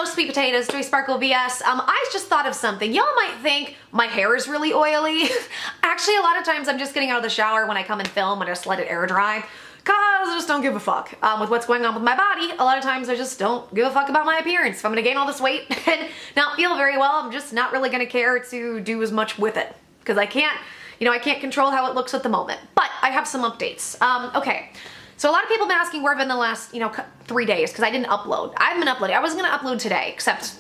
sweet potatoes, Joy Sparkle BS. I just thought of something. Y'all might think my hair is really oily. Actually, a lot of times I'm just getting out of the shower when I come and film and I just let it air dry. Cause I just don't give a fuck with what's going on with my body. A lot of times I just don't give a fuck about my appearance. If I'm gonna gain all this weight and not feel very well, I'm just not really gonna care to do as much with it. Cause I can't, I can't control how it looks at the moment. But I have some updates. Okay. So a lot of people have been asking where I've been the last, 3 days because I didn't upload. I haven't been uploading. I wasn't gonna upload today, except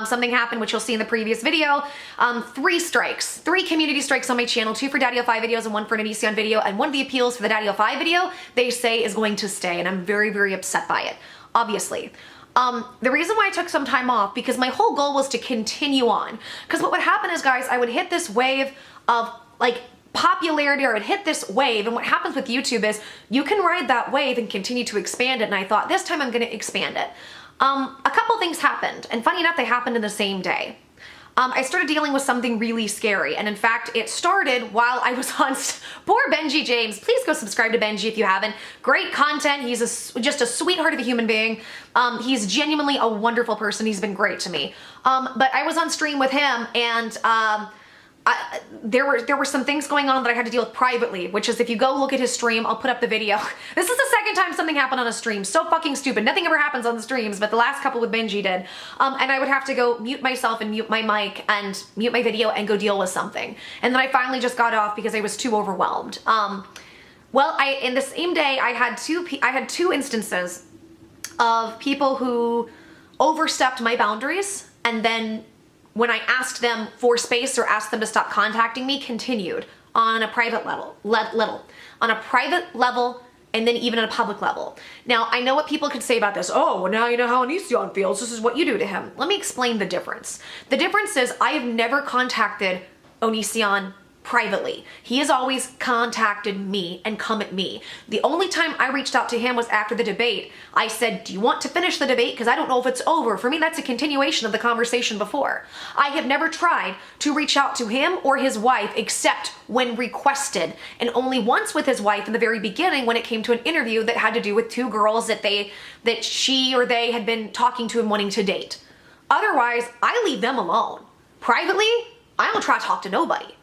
something happened, which you'll see in the previous video. 3 community strikes on my channel, 2 for Daddy-O-Fi videos and 1 for an Onision video, and 1 of the appeals for the Daddy-O-Fi video, they say is going to stay, and I'm very, very upset by it, obviously. The reason why I took some time off, because my whole goal was to continue on. Because what would happen is, guys, I would hit this wave of, popularity, or I would hit this wave, and what happens with YouTube is you can ride that wave and continue to expand it, and I thought this time I'm gonna expand it. A couple things happened, and funny enough, they happened in the same day. I started dealing with something really scary, and in fact, it started while I was on poor Benji James. Please go subscribe to Benji if you haven't. Great content. He's just a sweetheart of a human being. He's genuinely a wonderful person. He's been great to me. But I was on stream with him, and there were some things going on that I had to deal with privately, which is if you go look at his stream, I'll put up the video. This is the second time something happened on a stream. So fucking stupid. Nothing ever happens on the streams, but the last couple with Benji did. And I would have to go mute myself and mute my mic and mute my video and go deal with something. And then I finally just got off because I was too overwhelmed. Well, in the same day, I had two instances of people who overstepped my boundaries, and then when I asked them for space or asked them to stop contacting me, continued on a private level, on a private level, and then even on a public level. Now, I know what people could say about this. Oh, well, now you know how Onision feels. This is what you do to him. Let me explain the difference. The difference is I have never contacted Onision privately. He has always contacted me and come at me. The only time I reached out to him was after the debate. I said, do you want to finish the debate? Because I don't know if it's over. For me, that's a continuation of the conversation before. I have never tried to reach out to him or his wife except when requested, and only once with his wife in the very beginning when it came to an interview that had to do with 2 girls that she or they had been talking to and wanting to date. Otherwise, I leave them alone. Privately, I don't try to talk to nobody.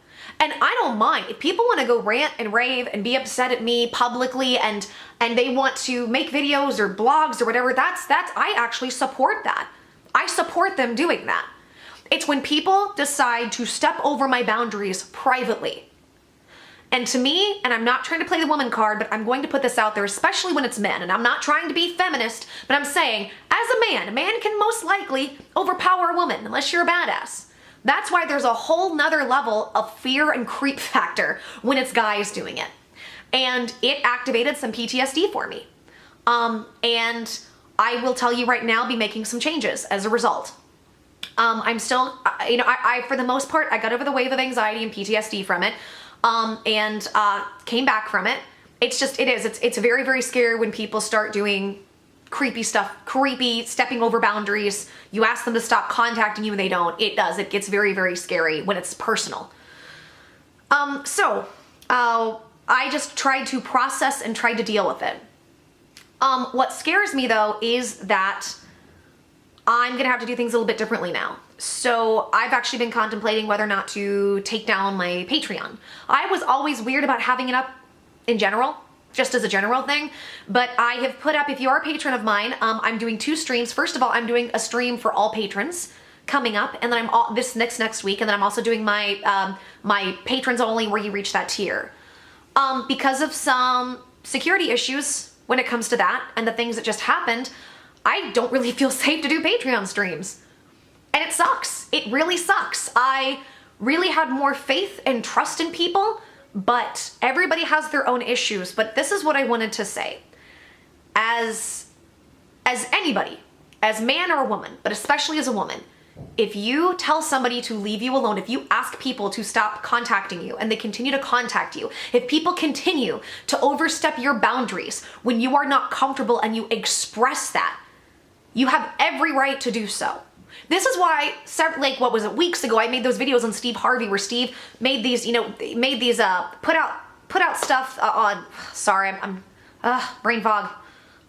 And I don't mind. If people want to go rant and rave and be upset at me publicly and they want to make videos or blogs or whatever, that's I actually support that. I support them doing that. It's when people decide to step over my boundaries privately. And to me, and I'm not trying to play the woman card, but I'm going to put this out there, especially when it's men, and I'm not trying to be feminist, but I'm saying, as a man can most likely overpower a woman, unless you're a badass. That's why there's a whole nother level of fear and creep factor when it's guys doing it. And it activated some PTSD for me. And I will tell you right now, be making some changes as a result. I'm still, I for the most part, I got over the wave of anxiety and PTSD from it, and came back from it. It's very, very scary when people start doing creepy stuff, stepping over boundaries. You ask them to stop contacting you and they don't. It does. It gets very, very scary when it's personal. I just tried to process and tried to deal with it. What scares me though is that I'm gonna have to do things a little bit differently now. So I've actually been contemplating whether or not to take down my Patreon. I was always weird about having it up in general, just as a general thing, but I have put up, if you are a patron of mine, I'm doing 2 streams. First of all, I'm doing a stream for all patrons coming up, and then this next week, and then I'm also doing my my patrons only, where you reach that tier. Because of some security issues when it comes to that and the things that just happened, I don't really feel safe to do Patreon streams. And it sucks. It really sucks. I really had more faith and trust in people, but everybody has their own issues. But this is what I wanted to say. As anybody, as man or woman, but especially as a woman, if you tell somebody to leave you alone, if you ask people to stop contacting you and they continue to contact you, if people continue to overstep your boundaries when you are not comfortable and you express that, you have every right to do so. This is why, what was it, weeks ago, I made those videos on Steve Harvey where Steve made these, put out stuff on, sorry, I'm brain fog.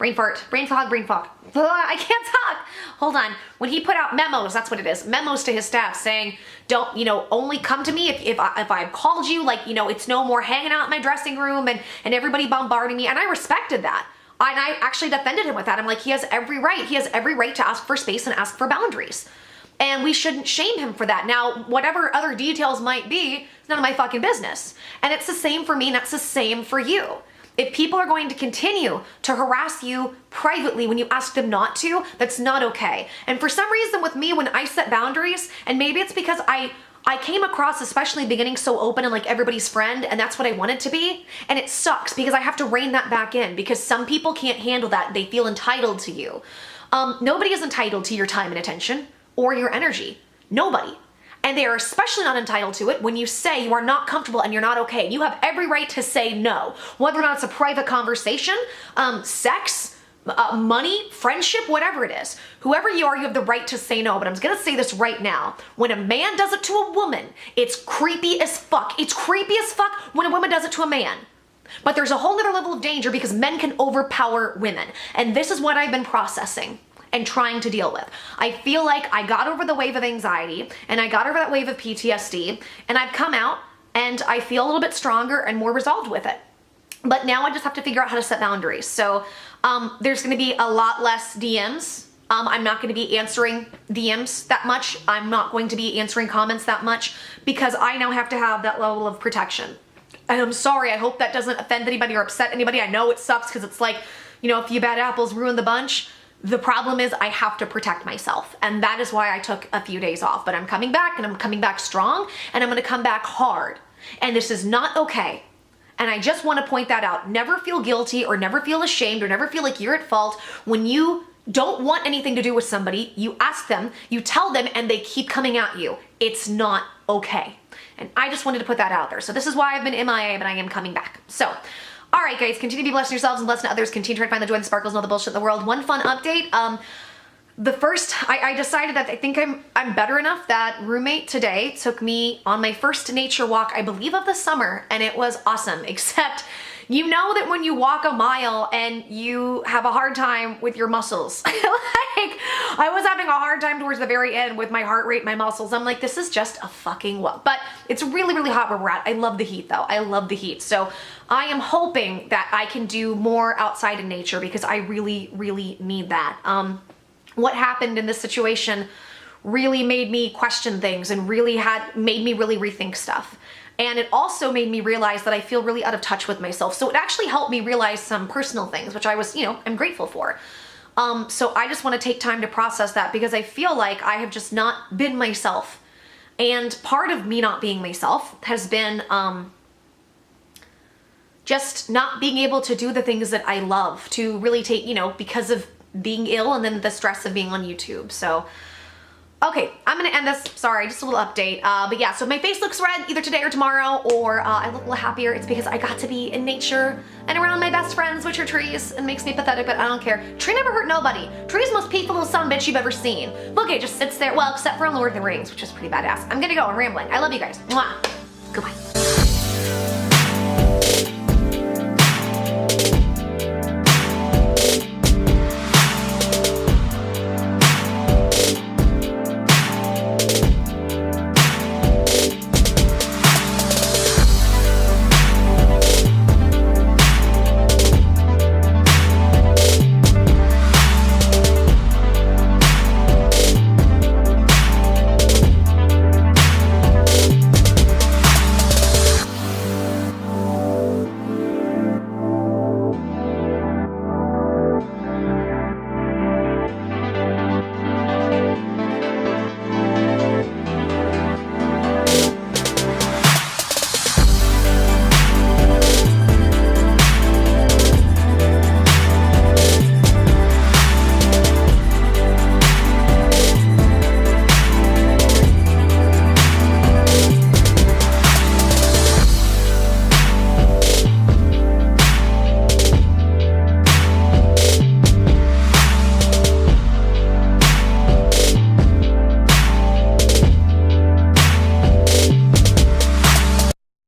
Brain fart, brain fog, brain fog. Ugh, I can't talk. Hold on. When he put out memos, that's what it is, memos to his staff saying, don't, you know, only come to me if I've called you, like, you know, it's no more hanging out in my dressing room and everybody bombarding me. And I respected that. And I actually defended him with that. I'm like, he has every right. He has every right to ask for space and ask for boundaries. And we shouldn't shame him for that. Now, whatever other details might be, it's none of my fucking business. And it's the same for me, and that's the same for you. If people are going to continue to harass you privately when you ask them not to, that's not okay. And for some reason with me, when I set boundaries, and maybe it's because I came across, especially beginning, so open and like everybody's friend, and that's what I wanted to be. And it sucks because I have to rein that back in because some people can't handle that. They feel entitled to you. Nobody is entitled to your time and attention or your energy. Nobody. And they are especially not entitled to it when you say you are not comfortable and you're not okay. You have every right to say no. Whether or not it's a private conversation, sex, money, friendship, whatever it is. Whoever you are, you have the right to say no. But I'm gonna say this right now. When a man does it to a woman, it's creepy as fuck. It's creepy as fuck when a woman does it to a man. But there's a whole other level of danger because men can overpower women. And this is what I've been processing and trying to deal with. I feel like I got over the wave of anxiety and I got over that wave of PTSD and I've come out and I feel a little bit stronger and more resolved with it. But now I just have to figure out how to set boundaries. So there's gonna be a lot less DMs. I'm not gonna be answering DMs that much. I'm not going to be answering comments that much because I now have to have that level of protection. And I'm sorry, I hope that doesn't offend anybody or upset anybody. I know it sucks because it's like, you know, a few bad apples ruin the bunch. The problem is I have to protect myself, and that is why I took a few days off. But I'm coming back, and I'm coming back strong, and I'm gonna come back hard. And this is not okay. And I just wanna point that out. Never feel guilty or never feel ashamed or never feel like you're at fault when you don't want anything to do with somebody. You ask them, you tell them, and they keep coming at you. It's not okay. And I just wanted to put that out there. So this is why I've been MIA, but I am coming back. So, all right, guys, continue to be blessed in yourselves and blessed in others. Continue to try to find the joy and sparkles and all the bullshit in the world. One fun update. I decided that I think I'm better enough that roommate today took me on my first nature walk, I believe of the summer, and it was awesome. Except, you know that when you walk a mile and you have a hard time with your muscles. Like, I was having a hard time towards the very end with my heart rate, my muscles. I'm like, this is just a fucking walk. But it's really, really hot where we're at. I love the heat though. I love the heat. So I am hoping that I can do more outside in nature because I really, really need that. What happened in this situation really made me question things and made me really rethink stuff. And it also made me realize that I feel really out of touch with myself. So it actually helped me realize some personal things, which I was, you know, I'm grateful for. So I just want to take time to process that because I feel like I have just not been myself. And part of me not being myself has been just not being able to do the things that I love, to really take, you know, because of being ill and then the stress of being on YouTube. So okay, I'm gonna end this, sorry, just a little update. But yeah, so my face looks red either today or tomorrow, or I look a little happier. It's because I got to be in nature and around my best friends, which are trees, and makes me pathetic, but I don't care. Tree never hurt nobody. Tree's the most peaceful little son of a bitch you've ever seen. Look, it just sits there, well, except for Lord of the Rings, which is pretty badass. I'm gonna go, I'm rambling. I love you guys. Mwah. Goodbye.